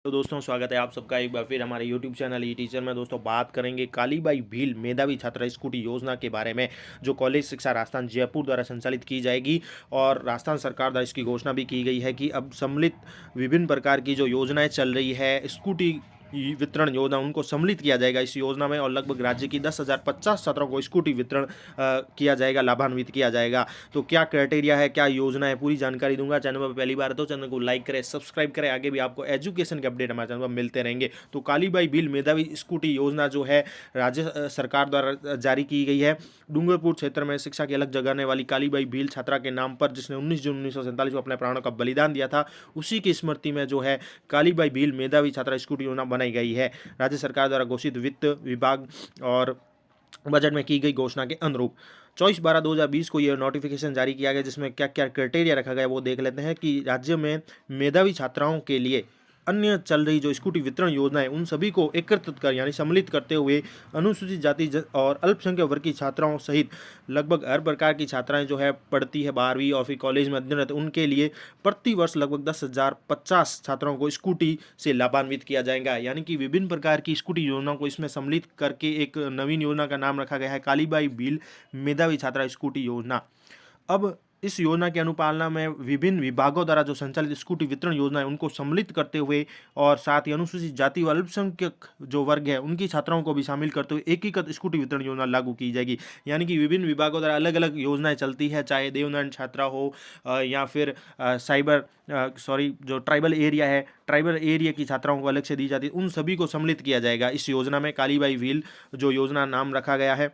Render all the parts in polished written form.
तो दोस्तों स्वागत है आप सबका एक बार फिर हमारे YouTube चैनल ई टीचर में। दोस्तों बात करेंगे कालीबाई भील मेधावी छात्रा स्कूटी योजना के बारे में, जो कॉलेज शिक्षा राजस्थान जयपुर द्वारा संचालित की जाएगी। और राजस्थान सरकार द्वारा इसकी घोषणा भी की गई है कि अब सम्मिलित विभिन्न प्रकार की जो योजनाएं चल रही है स्कूटी वितरण योजना, उनको सम्मिलित किया जाएगा इस योजना में। और लगभग राज्य की 10,050 छात्रों को स्कूटी वितरण किया जाएगा, लाभान्वित किया जाएगा। तो क्या क्राइटेरिया है, क्या योजना है, पूरी जानकारी दूंगा। चैनल पर पहली बार है तो चैनल को लाइक करें, सब्सक्राइब करें। आगे भी आपको एजुकेशन के अपडेट हमारे चैनल पर मिलते रहेंगे। तो कालीबाई भील मेधावी स्कूटी योजना जो है राज्य सरकार द्वारा जारी की गई है। डूंगरपुर क्षेत्र में शिक्षा की अलग जगाने वाली कालीबाई भील छात्रा के नाम पर, जिसने 19 जून 1947 को अपने प्राणों का बलिदान दिया था, उसी की स्मृति में जो है कालीबाई भील मेधावी छात्रा स्कूटी योजना बनाई गई है। राज्य सरकार द्वारा घोषित वित्त विभाग और बजट में की गई घोषणा के अनुरूप 24/12/2020 को यह नोटिफिकेशन जारी किया गया, जिसमें क्या क्या क्राइटेरिया रखा गया वो देख लेते हैं। कि राज्य में मेधावी छात्राओं के लिए अन्य चल रही जो स्कूटी वितरण योजना है उन सभी को एकत्रित कर यानी सम्मिलित करते हुए अनुसूचित जाति और अल्पसंख्यक वर्ग की छात्राओं सहित लगभग हर प्रकार की छात्राएं जो है पढ़ती है 12वीं और फिर कॉलेज में अध्ययनरत, उनके लिए प्रति वर्ष लगभग 10,050 छात्राओं को स्कूटी से लाभान्वित किया जाएगा। यानी कि विभिन्न प्रकार की स्कूटी योजनाओं को इसमें सम्मिलित करके एक नवीन योजना का नाम रखा गया है, कालीबाई भील मेधावी छात्रा स्कूटी योजना। अब इस योजना की अनुपालना में विभिन्न विभागों द्वारा जो संचालित स्कूटी वितरण योजना है उनको सम्मिलित करते हुए, और साथ ही अनुसूचित जाति व अल्पसंख्यक जो वर्ग है उनकी छात्राओं को भी शामिल करते हुए एकीकृत स्कूटी वितरण योजना लागू की जाएगी। यानी कि विभिन्न विभागों द्वारा अलग अलग योजनाएं चलती है, चाहे देवनारायण छात्रा हो या फिर जो ट्राइबल एरिया है, ट्राइबल एरिया की छात्राओं को अलग से दी जाती है, उन सभी को सम्मिलित किया जाएगा इस योजना में। कालीबाई भील जो योजना नाम रखा गया है,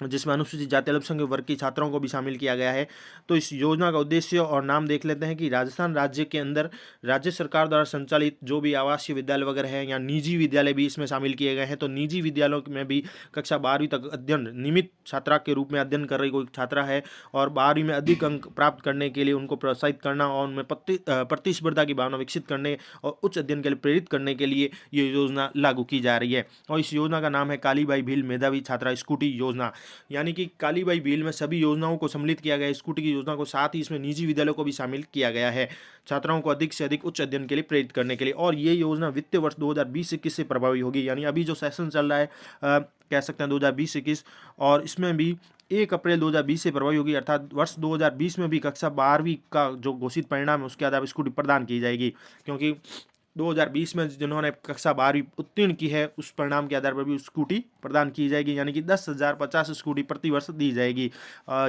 जिसमें अनुसूचित जाति अल्पसंख्यक वर्ग की छात्राओं को भी शामिल किया गया है। तो इस योजना का उद्देश्य और नाम देख लेते हैं कि राजस्थान राज्य के अंदर राज्य सरकार द्वारा संचालित जो भी आवासीय विद्यालय वगैरह हैं या निजी विद्यालय भी इसमें शामिल किए गए हैं। तो निजी विद्यालयों में भी कक्षा 12वीं तक अध्ययन नियमित छात्रा के रूप में अध्ययन कर रही कोई छात्रा है और 12वीं में अधिक अंक प्राप्त करने के लिए उनको प्रोत्साहित करना और उनमें प्रतिस्पर्धा की भावना विकसित करने और उच्च अध्ययन के लिए प्रेरित करने के लिए ये योजना लागू की जा रही है। और इस योजना का नाम है कालीबाई भील मेधावी छात्रा स्कूटी योजना। यानी कि कालीबाई भील में सभी योजनाओं को सम्मिलित किया गया है, स्कूटी की योजना को, साथ ही इसमें निजी विद्यालयों को भी शामिल किया गया है छात्राओं को अधिक से अधिक उच्च अध्ययन के लिए प्रेरित करने के लिए। और ये योजना वित्तीय वर्ष 2020-21 से प्रभावी होगी। यानी अभी जो सेशन चल रहा है कह सकते हैं 2020-21, और इसमें भी 1 अप्रैल 2020 से प्रभावी होगी। अर्थात वर्ष 2020 में भी कक्षा 12वीं का जो घोषित परिणाम है उसके आधार पर स्कूटी प्रदान की जाएगी, क्योंकि 2020 में जिन्होंने कक्षा 12वीं उत्तीर्ण की है उस परिणाम के आधार पर भी स्कूटी प्रदान की जाएगी। यानी कि 10,050 स्कूटी प्रति वर्ष दी जाएगी।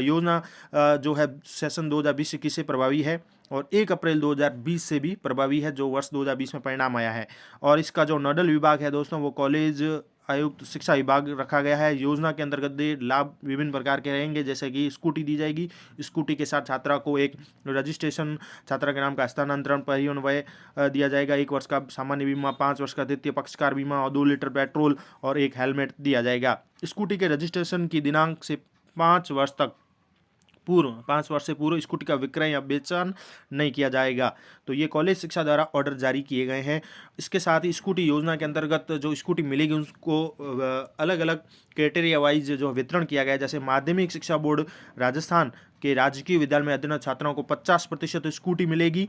योजना जो है सेशन 2020-21 से प्रभावी है और 1 अप्रैल 2020 से भी प्रभावी है, जो वर्ष 2020 में परिणाम आया है। और इसका जो नोडल विभाग है दोस्तों वो कॉलेज आयुक्त शिक्षा विभाग रखा गया है। योजना के अंतर्गत लाभ विभिन्न प्रकार के रहेंगे, जैसे कि स्कूटी दी जाएगी, स्कूटी के साथ छात्रा को एक रजिस्ट्रेशन, छात्रा के नाम का हस्तांतरण, परिवहन व्यय दिया जाएगा, 1 वर्ष का सामान्य बीमा, 5 वर्ष का द्वितीय पक्षकार बीमा और 2 लीटर पेट्रोल और एक हेलमेट दिया जाएगा। स्कूटी के रजिस्ट्रेशन की दिनांक से 5 वर्ष से पूर्व स्कूटी का विक्रय या बेचन नहीं किया जाएगा। तो ये कॉलेज शिक्षा द्वारा ऑर्डर जारी किए गए हैं। इसके साथ ही स्कूटी योजना के अंतर्गत जो स्कूटी मिलेगी उसको अलग अलग क्राइटेरिया वाइज जो वितरण किया गया है। जैसे माध्यमिक शिक्षा बोर्ड राजस्थान के राजकीय विद्यालय में अध्ययनरत छात्राओं को 50% स्कूटी मिलेगी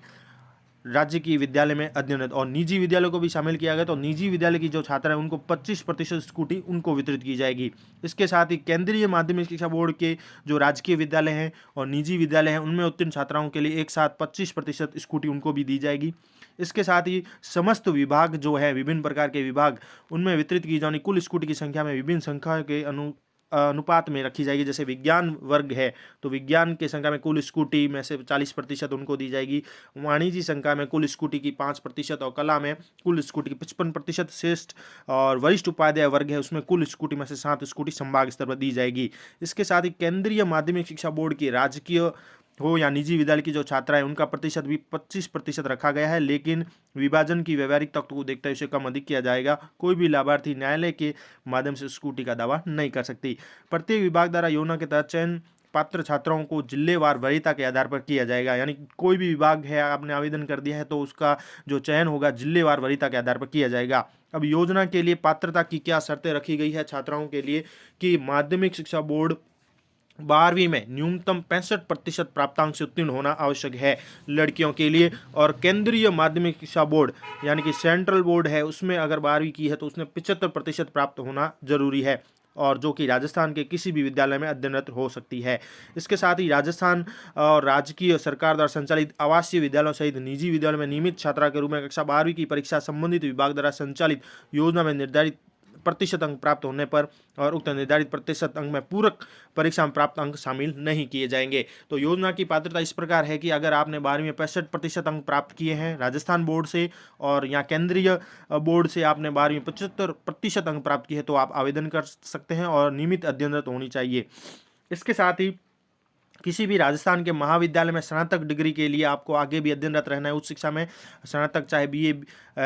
राज्य की विद्यालय में अध्ययनरत, और निजी विद्यालयों को भी शामिल किया गया। तो निजी विद्यालय की जो छात्रा है उनको 25% स्कूटी उनको वितरित की जाएगी। इसके साथ ही केंद्रीय माध्यमिक शिक्षा बोर्ड के जो राजकीय विद्यालय हैं और निजी विद्यालय हैं उनमें उत्तीर्ण छात्राओं के लिए एक साथ 25% स्कूटी उनको भी दी जाएगी। इसके साथ ही समस्त विभाग जो है, विभिन्न प्रकार के विभाग, उनमें वितरित की जाने कुल स्कूटी की संख्या में विभिन्न संख्या के अनुपात में रखी जाएगी। जैसे विज्ञान वर्ग है तो विज्ञान की संख्या में कुल स्कूटी में से 40% उनको दी जाएगी, वाणिज्य संख्या में कुल स्कूटी की 5% और कला में कुल स्कूटी की 55%, श्रेष्ठ और वरिष्ठ उपाध्याय वर्ग है उसमें कुल स्कूटी में से 7 स्कूटी संभाग स्तर पर दी जाएगी। इसके साथ ही केंद्रीय माध्यमिक शिक्षा बोर्ड की राजकीय हो या निजी विद्यालय की जो छात्रा है उनका प्रतिशत भी 25% रखा गया है, लेकिन विभाजन की व्यवहारिक तत्व को देखते हुए इसे कम अधिक किया जाएगा। कोई भी लाभार्थी न्यायालय के माध्यम से स्कूटी का दावा नहीं कर सकती। प्रत्येक विभाग द्वारा योजना के तहत चयन पात्र छात्राओं को जिलेवार वरीयता के आधार पर किया जाएगा। यानी कोई भी विभाग है, आपने आवेदन कर दिया है तो उसका जो चयन होगा जिलेवार वरीयता के आधार पर किया जाएगा। अब योजना के लिए पात्रता की क्या शर्तें रखी गई है छात्राओं के लिए, कि माध्यमिक शिक्षा बोर्ड 12वीं में न्यूनतम 65% प्राप्तांक से उत्तीर्ण होना आवश्यक है लड़कियों के लिए। और केंद्रीय माध्यमिक शिक्षा बोर्ड यानी कि सेंट्रल बोर्ड है, उसमें अगर 12वीं की है तो उसने 75% प्राप्त होना जरूरी है, और जो कि राजस्थान के किसी भी विद्यालय में अध्ययनरत हो सकती है। इसके साथ ही राजस्थान और राजकीय सरकार द्वारा संचालित आवासीय विद्यालयों सहित निजी विद्यालयों में नियमित छात्रा के रूप में कक्षा 12वीं की परीक्षा संबंधित विभाग द्वारा संचालित योजना में निर्धारित प्रतिशत अंक प्राप्त होने पर और उक्त निर्धारित प्रतिशत अंक में पूरक परीक्षा में प्राप्त अंक शामिल नहीं किए जाएंगे। तो योजना की पात्रता इस प्रकार है कि अगर आपने 12वीं में 65% अंक प्राप्त किए हैं राजस्थान बोर्ड से, और यहाँ केंद्रीय बोर्ड से आपने 12वीं में 75% अंक प्राप्त किए हैं, तो आप आवेदन कर सकते हैं और नियमित अध्ययनरत होनी चाहिए। इसके साथ ही किसी भी राजस्थान के महाविद्यालय में स्नातक डिग्री के लिए आपको आगे भी अध्ययनरत रहना है उच्च शिक्षा में। स्नातक चाहे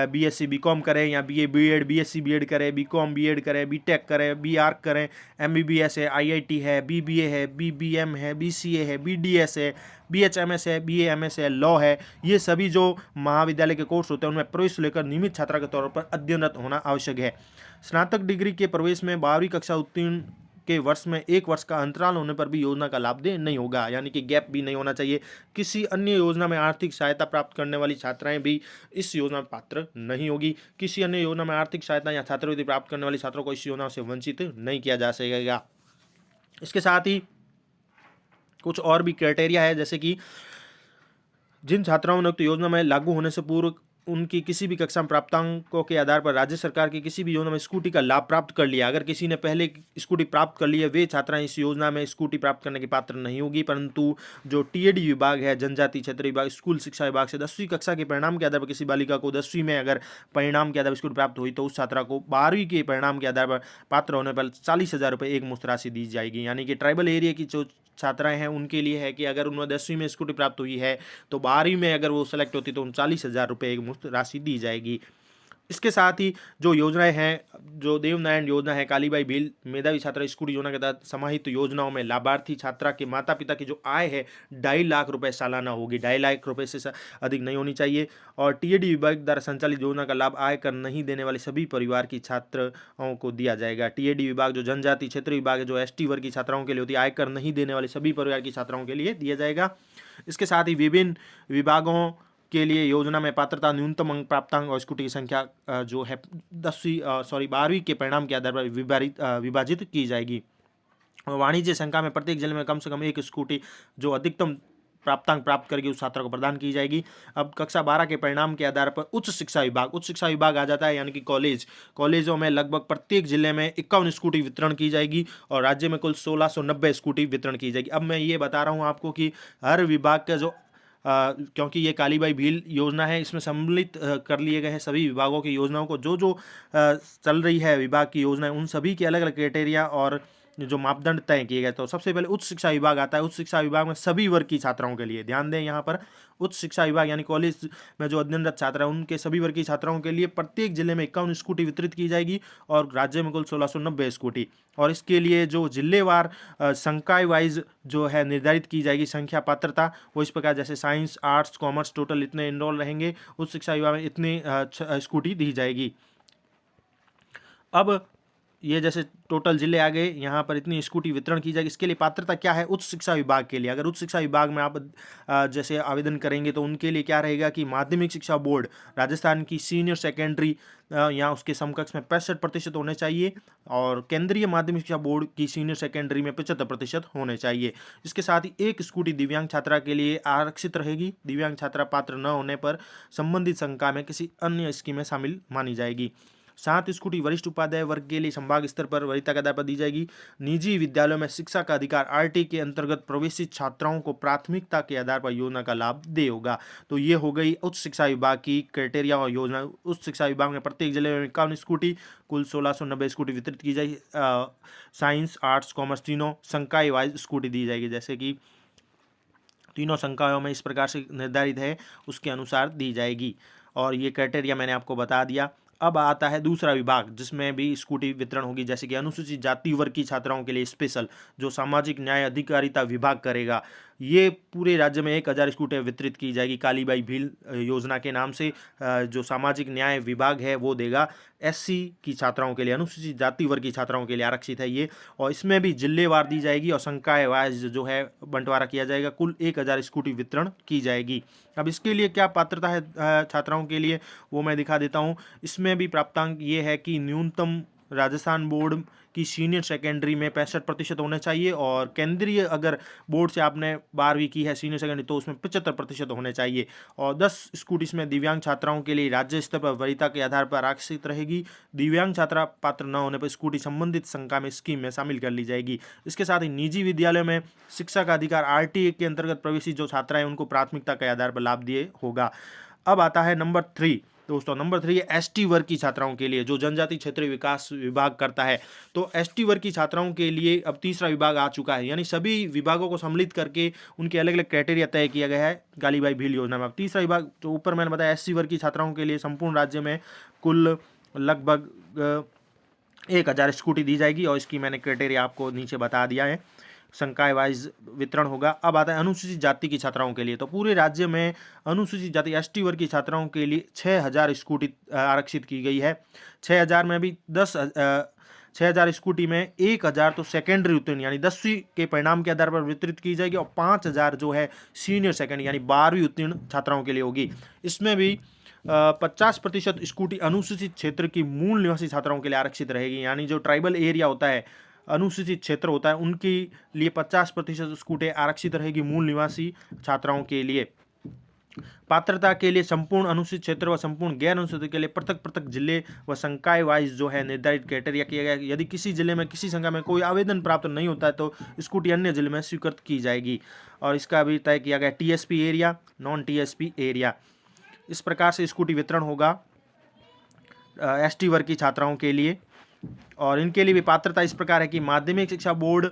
बीएससी बीकॉम करें या बीए बीएड बीएससी बीएड करें, बीकॉम बीएड करें, बीटेक करें, बीआर्क करें, एमबीबीएस है, आईआईटी है, बीबीए है, बीबीएम है, बीसीए है, बीडीएस है, बीएचएमएस है, बीएएमएस है, लॉ है, ये सभी जो महाविद्यालय के कोर्स होते हैं उनमें प्रवेश लेकर नियमित छात्रा के तौर पर अध्ययनरत होना आवश्यक है। स्नातक डिग्री के प्रवेश में 12वीं कक्षा उत्तीर्ण के वर्ष में 1 वर्ष का अंतराल होने पर भी योजना का लाभ दे नहीं होगा, यानी कि गैप भी नहीं होना चाहिए। किसी अन्य योजना में आर्थिक सहायता प्राप्त करने वाली छात्राएं भी इस योजना में पात्र नहीं होगी। किसी अन्य योजना में आर्थिक सहायता या छात्रवृत्ति प्राप्त करने वाली छात्रों को इस योजना से वंचित नहीं किया जा सकेगा। इसके साथ ही कुछ और भी क्राइटेरिया है, जैसे कि जिन छात्राओं ने उक्त योजना में लागू होने से पूर्व उनकी किसी भी कक्षा में प्राप्तांकों के आधार पर राज्य सरकार की किसी भी योजना में स्कूटी का लाभ प्राप्त कर लिया, अगर किसी ने पहले स्कूटी प्राप्त कर ली है, वे छात्राएं इस योजना में स्कूटी प्राप्त करने के पात्र नहीं होगी। परंतु जो टीएडी विभाग है, जनजाति क्षेत्र विभाग, स्कूल शिक्षा विभाग से 10वीं कक्षा के परिणाम के आधार पर किसी बालिका को 10वीं में अगर परिणाम के आधार पर स्कूटी प्राप्त हुई तो उस छात्रा को 12वीं के परिणाम के आधार पर पात्र होने पर 40,000 रुपये एक मुश्त राशि दी जाएगी। यानी कि ट्राइबल एरिया की जो छात्राएं हैं उनके लिए है कि अगर उन्हें 10वीं में स्कूटी प्राप्त हुई है तो 12वीं में अगर वो सेलेक्ट होती तो उन 40,000 रुपये एक मुफ्त राशि दी जाएगी। इसके साथ ही जो योजनाएं हैं, जो देवनारायण योजना है, कालीबाई भील मेधावी छात्रा स्कूटी योजना के तहत समाहित योजनाओं में लाभार्थी छात्रा के माता पिता की जो आय है 2.5 लाख रुपए सालाना होगी, 2.5 लाख रुपए से अधिक नहीं होनी चाहिए। और टीएडी विभाग द्वारा संचालित योजना का लाभ आय कर नहीं देने वाले सभी परिवार की छात्राओं को दिया जाएगा। टीएडी विभाग जो जनजाति क्षेत्र विभाग है, जो एसटी वर्ग की छात्राओं के लिए होती है, आयकर नहीं देने वाले सभी परिवार की छात्राओं के लिए दिया जाएगा। इसके साथ ही विभिन्न विभागों के लिए योजना में पात्रता न्यूनतम अंक प्राप्तांक और स्कूटी की संख्या जो है 12वीं के परिणाम के आधार पर विभाजित की जाएगी। वाणिज्य संख्या में प्रत्येक जिले में कम से कम 1 स्कूटी जो अधिकतम प्राप्तांक प्राप्त करके उस छात्रा को प्रदान की जाएगी। अब कक्षा 12 के परिणाम के आधार पर उच्च शिक्षा विभाग आ जाता है, यानी कि कॉलेजों में लगभग प्रत्येक जिले में 51 स्कूटी वितरण की जाएगी और राज्य में कुल 1690 स्कूटी वितरण की जाएगी। अब मैं ये बता रहा हूँ आपको कि हर विभाग का जो क्योंकि ये कालीबाई भील योजना है, इसमें सम्मिलित कर लिए गए हैं सभी विभागों की योजनाओं को, जो चल रही है विभाग की योजनाएं, उन सभी के अलग अलग क्राइटेरिया और जो मापदंड तय किए गए। तो सबसे पहले उच्च शिक्षा विभाग आता है। उच्च शिक्षा विभाग में सभी वर्ग की छात्राओं के लिए, ध्यान दें यहाँ पर, उच्च शिक्षा विभाग यानी कॉलेज में जो अध्ययनरत छात्र हैं उनके सभी वर्ग की छात्राओं के लिए प्रत्येक जिले में 51 स्कूटी वितरित की जाएगी और राज्य में कुल 1690 स्कूटी। और इसके लिए जो जिलेवार संकाय वाइज जो है निर्धारित की जाएगी संख्या पात्रता, वो इस प्रकार जैसे साइंस, आर्ट्स, कॉमर्स टोटल इतने एनरोल रहेंगे, उच्च शिक्षा विभाग में इतनी स्कूटी दी जाएगी। अब ये जैसे टोटल जिले आ गए, यहाँ पर इतनी स्कूटी वितरण की जाएगी। इसके लिए पात्रता क्या है उच्च शिक्षा विभाग के लिए? अगर उच्च शिक्षा विभाग में आप जैसे आवेदन करेंगे तो उनके लिए क्या रहेगा कि माध्यमिक शिक्षा बोर्ड राजस्थान की सीनियर सेकेंडरी या उसके समकक्ष में 65% होने चाहिए और केंद्रीय माध्यमिक शिक्षा बोर्ड की सीनियर सेकेंडरी में 75% होने चाहिए। इसके साथ ही 1 स्कूटी दिव्यांग छात्रा के लिए आरक्षित रहेगी। दिव्यांग छात्रा पात्र न होने पर संबंधित संकाय में किसी अन्य स्कीम में शामिल मानी जाएगी। 7 स्कूटी वरिष्ठ उपाध्याय वर्ग के लिए संभाग स्तर पर वरीयता के आधार पर दी जाएगी। निजी विद्यालयों में शिक्षा का अधिकार आरटी के अंतर्गत प्रवेशित छात्राओं को प्राथमिकता के आधार पर योजना का लाभ देगा। तो ये हो गई उच्च शिक्षा विभाग की क्राइटेरिया और योजना। उच्च शिक्षा विभाग में प्रत्येक जिले में 51 स्कूटी, कुल 1690 स्कूटी वितरित की जाएगी। साइंस, आर्ट्स, कॉमर्स तीनों संकाय वाइज स्कूटी दी जाएगी, जैसे कि तीनों संकायों में इस प्रकार से निर्धारित है उसके अनुसार दी जाएगी। और ये क्राइटेरिया मैंने आपको बता दिया। अब आता है दूसरा विभाग जिसमें भी स्कूटी वितरण होगी, जैसे कि अनुसूचित जाति वर्ग की छात्राओं के लिए स्पेशल जो सामाजिक न्याय अधिकारिता विभाग करेगा। ये पूरे राज्य में 1000 स्कूटियाँ वितरित की जाएगी कालीबाई भील योजना के नाम से। जो सामाजिक न्याय विभाग है वो देगा। एससी की छात्राओं के लिए, अनुसूचित जाति वर्ग की छात्राओं के लिए आरक्षित है ये, और इसमें भी जिलेवार दी जाएगी और संकाय वाइज जो है बंटवारा किया जाएगा। कुल 1000 स्कूटी वितरण की जाएगी। अब इसके लिए क्या पात्रता है छात्राओं के लिए, वो मैं दिखा देता हूँ। इसमें भी प्राप्तांक ये है कि न्यूनतम राजस्थान बोर्ड की सीनियर सेकेंडरी में 65% होने चाहिए, और केंद्रीय अगर बोर्ड से आपने 12वीं की है सीनियर सेकेंडरी तो उसमें 75% होने चाहिए। और 10 स्कूटी इसमें दिव्यांग छात्राओं के लिए राज्य स्तर पर वरीयता के आधार पर आरक्षित रहेगी। दिव्यांग छात्रा पात्र न होने पर स्कूटी संबंधित संख्या में स्कीम में शामिल कर ली जाएगी। इसके साथ ही निजी विद्यालयों में शिक्षा का अधिकार आरटीए के अंतर्गत प्रवेशी जो छात्रा है उनको प्राथमिकता के आधार पर लाभ दिए होगा। अब आता है नंबर 3 दोस्तों। नंबर 3 है एसटी वर्ग की छात्राओं के लिए, जो जनजाति क्षेत्रीय विकास विभाग करता है। तो एसटी वर्ग की छात्राओं के लिए अब तीसरा विभाग आ चुका है, यानी सभी विभागों को सम्मिलित करके उनके अलग अलग क्राइटेरिया तय किया गया है कालीबाई भील योजना में। अब तीसरा विभाग जो ऊपर मैंने बताया एससी वर्ग की छात्राओं के लिए संपूर्ण राज्य में कुल लगभग 1000 स्कूटी दी जाएगी, और इसकी मैंने क्राइटेरिया आपको नीचे बता दिया है। संकाय वाइज वितरण होगा। अब आता है अनुसूचित जाति की छात्राओं के लिए। तो पूरे राज्य में अनुसूचित जाति एसटी वर्ग की छात्राओं के लिए 6000 स्कूटी आरक्षित की गई है। 6000 में भी 6000 स्कूटी में 1000 तो सेकेंडरी उत्तीर्ण यानी 10वीं के परिणाम के आधार पर वितरित की जाएगी, और 5000 जो है सीनियर सेकेंडरी यानी 12वीं उत्तीर्ण छात्राओं के लिए होगी। इसमें भी 50% स्कूटी अनुसूचित क्षेत्र की मूल निवासी छात्राओं के लिए आरक्षित रहेगी, यानी जो ट्राइबल एरिया होता है, अनुसूचित क्षेत्र होता है, उनके लिए 50% स्कूटी आरक्षित रहेगी मूल निवासी छात्राओं के लिए। पात्रता के लिए संपूर्ण अनुसूचित क्षेत्र व संपूर्ण गैर अनुसूचित के लिए पृथक पृथक जिले व संकाय वाइज जो है निर्धारित क्राइटेरिया किया गया है। यदि किसी जिले में किसी संख्या में कोई आवेदन प्राप्त नहीं होता है तो स्कूटी अन्य जिले में स्वीकृत की जाएगी, और इसका भी तय किया गया TSP area, non TSP area. इस प्रकार से स्कूटी वितरण होगा एसटी वर्ग की छात्राओं के लिए। और इनके लिए भी पात्रता इस प्रकार है कि माध्यमिक शिक्षा बोर्ड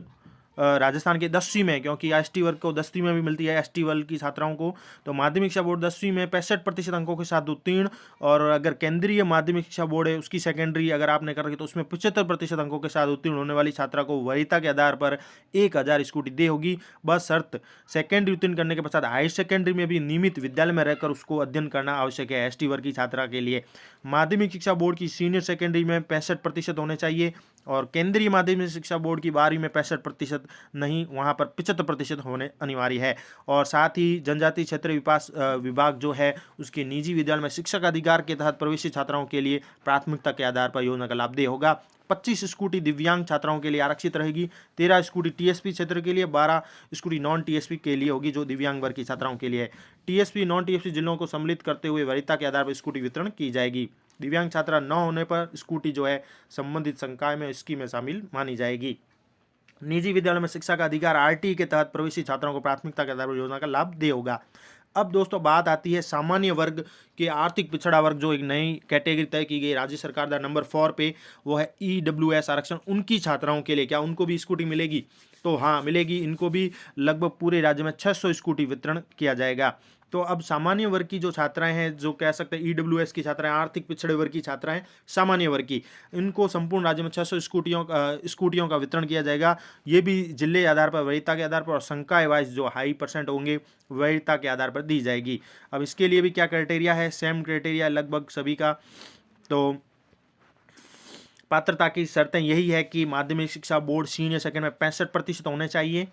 राजस्थान के 10वीं में, क्योंकि एसटी वर्ग को 10वीं में भी मिलती है एसटी वर्ग की छात्राओं को, तो माध्यमिक शिक्षा बोर्ड 10वीं में 65% अंकों के साथ उत्तीर्ण, और अगर केंद्रीय माध्यमिक शिक्षा बोर्ड है उसकी सेकेंडरी अगर आपने कर रखी तो उसमें 75% अंकों के साथ उत्तीर्ण होने वाली छात्रा को वरीयता के आधार पर 1000 स्कूटी दे होगी। बस शर्त सेकेंडरी उत्तीर्ण करने के पश्चात हायर सेकेंडरी में भी नियमित विद्यालय में रहकर उसको अध्ययन करना आवश्यक है एसटी वर्ग की छात्रा के लिए। माध्यमिक शिक्षा बोर्ड की सीनियर सेकेंडरी में 65% होने चाहिए, और केंद्रीय माध्यमिक शिक्षा बोर्ड की 12वीं में 65% नहीं, वहाँ पर 75% होने अनिवार्य है। और साथ ही जनजातीय क्षेत्र विकास विभाग जो है उसके निजी विद्यालय में शिक्षक अधिकार के तहत प्रवेशी छात्राओं के लिए प्राथमिकता के आधार पर योजना का लाभ दे होगा। 25 स्कूटी दिव्यांग छात्राओं के लिए आरक्षित रहेगी, 13 स्कूटी टीएसपी क्षेत्र के लिए, 12 स्कूटी नॉन टीएसपी के लिए होगी जो दिव्यांग वर्ग की छात्राओं के लिए है। टीएसपी नॉन टीएसपी जिलों को सम्मिलित करते हुए वरीयता के आधार पर स्कूटी वितरण की जाएगी। दिव्यांग छात्रा न होने पर स्कूटी जो है संबंधित संकाय में स्कीम में शामिल मानी जाएगी। निजी विद्यालय में शिक्षा का अधिकार आरटी के तहत प्रवेशी छात्राओं को प्राथमिकता के आधार पर योजना का लाभ दे होगा। अब दोस्तों बात आती है सामान्य वर्ग के आर्थिक पिछड़ा वर्ग, जो एक नई कैटेगरी तय की गई राज्य सरकार द्वारा नंबर 4 पे, वो है ईडब्ल्यूएस आरक्षण। उनकी छात्राओं के लिए क्या उनको भी स्कूटी मिलेगी? तो हाँ मिलेगी, इनको भी लगभग पूरे राज्य में 600 स्कूटी वितरण किया जाएगा। तो अब सामान्य वर्ग की जो छात्राएं हैं, जो कह सकते हैं ईडब्ल्यूएस की छात्राएं, आर्थिक पिछड़े वर्ग की छात्राएं, सामान्य वर्ग की, इनको संपूर्ण राज्य में 600 स्कूटियों का वितरण किया जाएगा। ये भी जिले आधार पर, वरीयता के आधार पर, और संकाय वाइज जो हाई परसेंट होंगे वरीयता के आधार पर दी जाएगी। अब इसके लिए भी क्या क्राइटेरिया है? सेम क्राइटेरिया लगभग सभी का। तो पात्रता की शर्तें यही है कि माध्यमिक शिक्षा बोर्ड सीनियर सेकेंड में 65% होने चाहिए,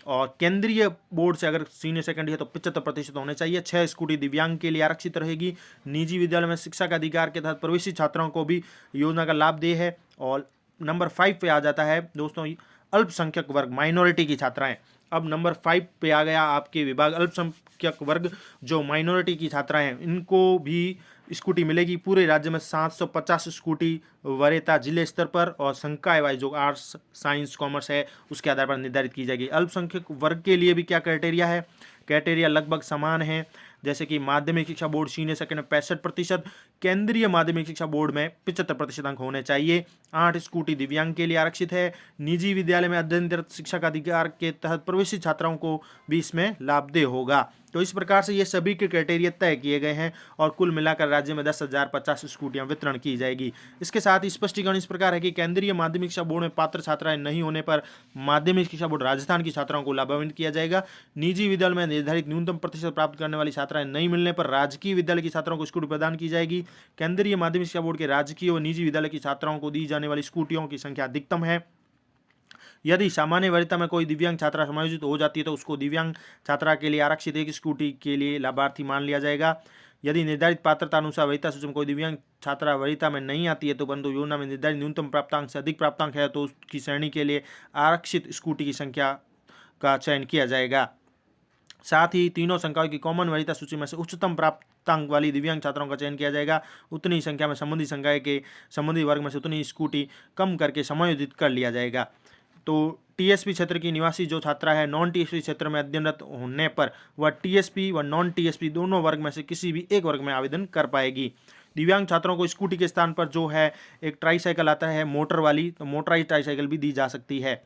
और केंद्रीय बोर्ड से अगर सीनियर सेकेंडरी है तो 75% होने चाहिए। 6 स्कूटी दिव्यांग के लिए आरक्षित रहेगी। निजी विद्यालय में शिक्षा का अधिकार के तहत प्रवेशी छात्राओं को भी योजना का लाभ दे है। और नंबर 5 पे आ जाता है दोस्तों अल्पसंख्यक वर्ग, माइनॉरिटी की छात्राएं। अब नंबर 5 पे आ गया आपके विभाग अल्पसंख्यक वर्ग, जो माइनॉरिटी की छात्राएं हैं, इनको भी स्कूटी मिलेगी। पूरे राज्य में 750 स्कूटी वरीयता जिले स्तर पर और संकाय वाइज जो आर्ट्स साइंस कॉमर्स है उसके आधार पर निर्धारित की जाएगी। अल्पसंख्यक वर्ग के लिए भी क्या क्राइटेरिया है? क्राइटेरिया लगभग समान है, जैसे कि माध्यमिक शिक्षा बोर्ड सीनियर सेकेंड में 65%, केंद्रीय माध्यमिक शिक्षा बोर्ड में 75% अंक होने चाहिए। 8 स्कूटी दिव्यांग के लिए आरक्षित है। निजी विद्यालय में अध्ययनरत शिक्षा का अधिकार के तहत प्रवेशित छात्राओं को भी इसमें लाभदेय होगा। तो इस प्रकार से ये सभी के क्राइटेरिया तय किए गए हैं और कुल मिलाकर राज्य में 10,050 स्कूटियां वितरण की जाएगी। इसके साथ ही स्पष्टीकरण इस प्रकार है कि केंद्रीय माध्यमिक शिक्षा बोर्ड में पात्र छात्राएं नहीं होने पर माध्यमिक शिक्षा बोर्ड राजस्थान की छात्राओं को लाभान्वित किया जाएगा। निजी विद्यालय में निर्धारित न्यूनतम प्रतिशत प्राप्त करने वाली छात्राएं नहीं मिलने पर राजकीय विद्यालय की छात्राओं को स्कूटी प्रदान की जाएगी। केंद्रीय माध्यमिक शिक्षा बोर्ड के राजकीय और निजी विद्यालय की छात्राओं को दी जाने वाली स्कूटियों की संख्या अधिकतम है। यदि सामान्य वरीयता में कोई दिव्यांग छात्रा समायोजित हो जाती है तो उसको दिव्यांग छात्रा के लिए आरक्षित एक स्कूटी के लिए लाभार्थी मान लिया जाएगा। यदि निर्धारित पात्रता अनुसार वरीयता सूची में कोई दिव्यांग छात्रा वरीयता में नहीं आती है तो परंतु योजना में निर्धारित न्यूनतम प्राप्तांक से अधिक प्राप्तांक है तो उसकी श्रेणी के लिए आरक्षित स्कूटी की संख्या का चयन किया जाएगा। साथ ही तीनों संकायों की कॉमन वरीयता सूची में से उच्चतम प्राप्तांक वाली दिव्यांग छात्राओं का चयन किया जाएगा। उतनी संख्या में संबंधित संकाय के संबंधित वर्ग में से उतनी स्कूटी कम करके समायोजित कर लिया जाएगा। तो टीएसपी क्षेत्र की निवासी जो छात्रा है नॉन टीएसपी क्षेत्र में अध्ययनरत होने पर वह टीएसपी व नॉन टीएसपी दोनों वर्ग में से किसी भी एक वर्ग में आवेदन कर पाएगी। दिव्यांग छात्रों को स्कूटी के स्थान पर जो है एक ट्राईसाइकिल आता है मोटर वाली, तो मोटराइज ट्राईसाइकिल भी दी जा सकती है।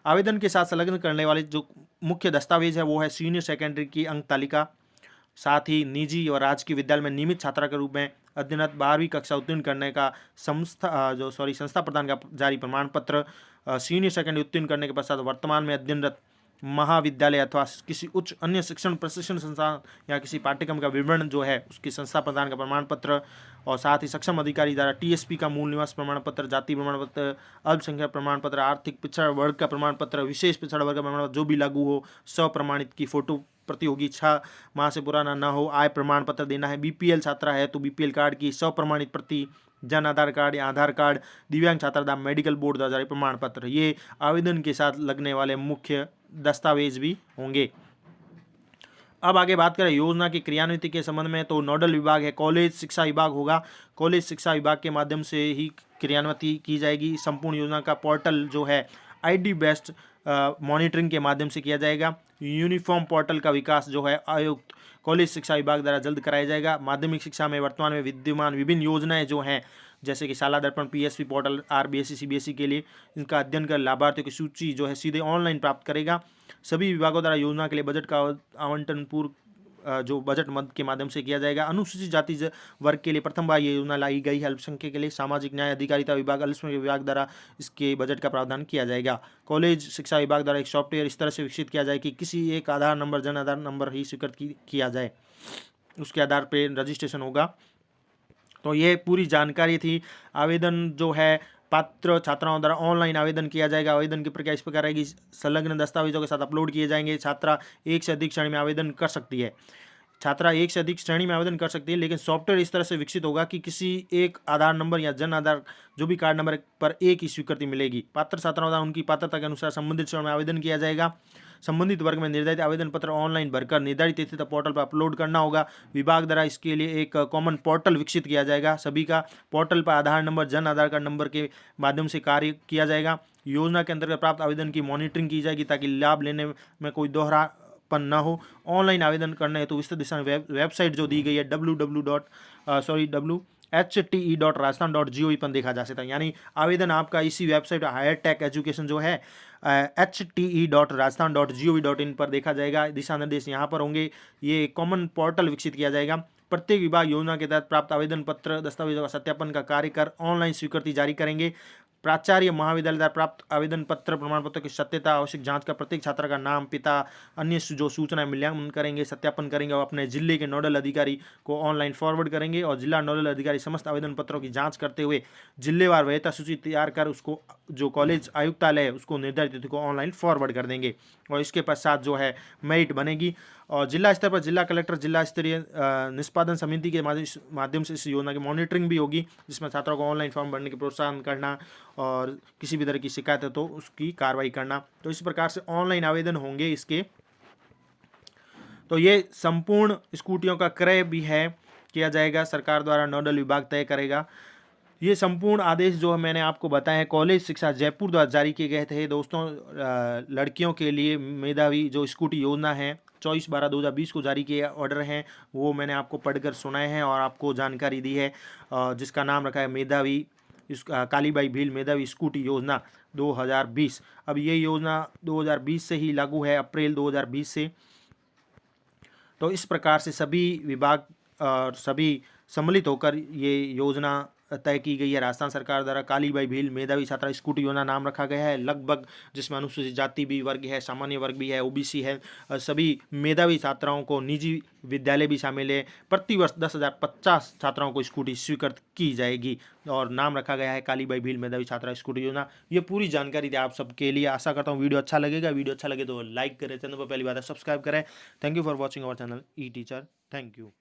आवेदन के साथ संलग्न करने वाले जो मुख्य दस्तावेज है वो है सीनियर सेकेंडरी की अंक तालिका, साथ ही निजी और राजकीय विद्यालय में नियमित छात्रा के रूप में अध्ययनरत 12वीं कक्षा उत्तीर्ण करने का संस्था प्रदान का जारी प्रमाण पत्र, सीनियर सेकेंडरी उत्तीर्ण करने के पश्चात वर्तमान में अध्ययनरत महाविद्यालय अथवा किसी उच्च अन्य शिक्षण प्रशिक्षण संस्थान या किसी पाठ्यक्रम का विवरण जो है उसकी संस्था प्रदान का प्रमाण पत्र, और साथ ही सक्षम अधिकारी द्वारा टीएसपी का मूल निवास प्रमाण पत्र, जाति प्रमाण पत्र, अल्पसंख्यक प्रमाण पत्र, आर्थिक पिछड़ा वर्ग का प्रमाण पत्र, विशेष पिछड़ा वर्ग का प्रमाण पत्र जो भी लागू हो, स्वप्रमाणित की फोटो प्रति होगी, 6 माह से पुराना ना हो, आय प्रमाण पत्र देना है। बीपीएल छात्रा है तो बीपीएल कार्ड की स्वप्रमाणित प्रति, जन आधार कार्ड या आधार कार्ड, दिव्यांग छात्रा मेडिकल बोर्ड द्वारा जारी प्रमाण पत्र, ये आवेदन के साथ लगने वाले मुख्य दस्तावेज भी होंगे। अब आगे बात करें योजना की क्रियान्विति के संबंध में, तो नोडल विभाग है कॉलेज शिक्षा विभाग होगा। कॉलेज शिक्षा विभाग के माध्यम से ही क्रियान्विति की जाएगी। संपूर्ण योजना का पोर्टल जो है आईडी बेस्ड मॉनिटरिंग के माध्यम से किया जाएगा। यूनिफॉर्म पोर्टल का विकास जो है आयुक्त कॉलेज शिक्षा विभाग द्वारा जल्द कराया जाएगा। माध्यमिक शिक्षा में वर्तमान में विद्यमान विभिन्न योजनाएं जो हैं जैसे कि शाला दर्पण, पीएसपी पोर्टल, आरबीएसई सीबीएसई के लिए इनका अध्ययन कर लाभार्थियों की सूची जो है सीधे ऑनलाइन प्राप्त करेगा। सभी विभागों द्वारा योजना के लिए बजट का आवंटन पूर्व जो बजट मद के माध्यम से किया जाएगा। अनुसूचित जाति वर्ग के लिए प्रथम बार ये योजना लाई गई है। अल्पसंख्यक के लिए सामाजिक न्याय अधिकारिता विभाग, अल्पसंख्यक विभाग द्वारा इसके बजट का प्रावधान किया जाएगा। कॉलेज शिक्षा विभाग द्वारा एक सॉफ्टवेयर इस तरह से विकसित किया जाए कि किसी एक आधार नंबर, जन आधार नंबर ही स्वीकृत किया जाए, उसके आधार पर रजिस्ट्रेशन होगा। तो ये पूरी जानकारी थी। आवेदन जो है पात्र छात्राओं द्वारा ऑनलाइन आवेदन किया जाएगा। आवेदन की प्रक्रिया इस प्रकार रहेगी, संलग्न दस्तावेजों के साथ अपलोड किए जाएंगे। छात्रा एक से अधिक श्रेणी में आवेदन कर सकती है। छात्रा एक से अधिक श्रेणी में आवेदन कर सकती है, लेकिन सॉफ्टवेयर इस तरह से विकसित होगा कि किसी एक आधार नंबर या जन आधार जो भी कार्ड नंबर पर एक ही स्वीकृति मिलेगी। पात्र छात्राओं द्वारा उनकी पात्रता के अनुसार संबंधित श्रेणी में आवेदन किया जाएगा। संबंधित वर्ग में निर्धारित आवेदन पत्र ऑनलाइन भरकर निर्धारित तिथि तक पोर्टल पर अपलोड करना होगा। विभाग द्वारा इसके लिए एक कॉमन पोर्टल विकसित किया जाएगा। सभी का पोर्टल पर आधार number, Jan Aadhaar card number के माध्यम से कार्य किया जाएगा। योजना के अंतर्गत प्राप्त आवेदन की मॉनिटरिंग की जाएगी ताकि लाभ लेने में कोई दोहरापन न हो। ऑनलाइन आवेदन करने हेतु विस्तृत दिशा वेबसाइट जो दी गई है www.hte.rajasthan.gov पर देखा जा सकता है। यानी आवेदन आपका इसी वेबसाइट हायर टेक एजुकेशन जो है hte.rajasthan.gov.in पर देखा जाएगा। दिशा निर्देश यहाँ पर होंगे। ये कॉमन पोर्टल विकसित किया जाएगा। प्रत्येक विभाग योजना के तहत प्राप्त आवेदन पत्र दस्तावेजों का सत्यापन का कार्य कर ऑनलाइन स्वीकृति जारी करेंगे। प्राचार्य महाविद्यालय द्वारा प्राप्त आवेदन पत्र प्रमाण पत्र की सत्यता आवश्यक जांच का प्रत्येक छात्र का नाम, पिता, अन्य जो सूचनाएं मूल्यांकन करेंगे, सत्यापन करेंगे और अपने जिले के नोडल अधिकारी को ऑनलाइन फॉरवर्ड करेंगे। और जिला नोडल अधिकारी समस्त आवेदन पत्रों की जांच करते हुए जिलेवार वरीयता सूची तैयार कर उसको जो कॉलेज आयुक्तालय है उसको निर्धारित तिथि को ऑनलाइन फॉरवर्ड कर देंगे। और इसके पश्चात जो है मेरिट बनेगी और जिला स्तर पर जिला कलेक्टर, जिला स्तरीय निष्पादन समिति के माध्यम से इस योजना की मॉनिटरिंग भी होगी, जिसमें छात्रों को ऑनलाइन फॉर्म भरने के प्रोत्साहन करना और किसी भी तरह की शिकायत है तो उसकी कार्रवाई करना। तो इस प्रकार से ऑनलाइन आवेदन होंगे इसके। तो ये संपूर्ण स्कूटियों का क्रय भी है किया जाएगा, सरकार द्वारा नोडल विभाग तय करेगा। ये संपूर्ण आदेश जो मैंने आपको बताया है कॉलेज शिक्षा जयपुर द्वारा जारी किए गए थे दोस्तों। लड़कियों के लिए मेधावी जो स्कूटी योजना है 24/12/2020 को जारी किए ऑर्डर हैं, वो मैंने आपको पढ़कर सुनाए हैं और आपको जानकारी दी है, जिसका नाम रखा है मेधावी कालीबाई भील मेधावी स्कूटी योजना 2020। अब ये योजना 2020 से ही लागू है, अप्रैल 2020 से। तो इस प्रकार से सभी विभाग और सभी सम्मिलित होकर ये योजना तय की गई है राजस्थान सरकार द्वारा। कालीबाई भील मेधावी छात्रा स्कूटी योजना नाम रखा गया है, लगभग जिसमें अनुसूचित जाति भी वर्ग है, सामान्य वर्ग भी है, ओबीसी है, सभी मेधावी छात्राओं को, निजी विद्यालय भी शामिल है। प्रतिवर्ष 10,050 छात्राओं को स्कूटी स्वीकृत की जाएगी और नाम रखा गया है कालीबाई भील मेधावी छात्रा स्कूटी योजना। ये पूरी जानकारी थी आप सबके लिए। आशा करता हूँ वीडियो अच्छा लगेगा। वीडियो अच्छा लगे तो लाइक करें, चैनल पर पहली बार सब्सक्राइब करें। Thank you for watching our channel E teacher. Thank you.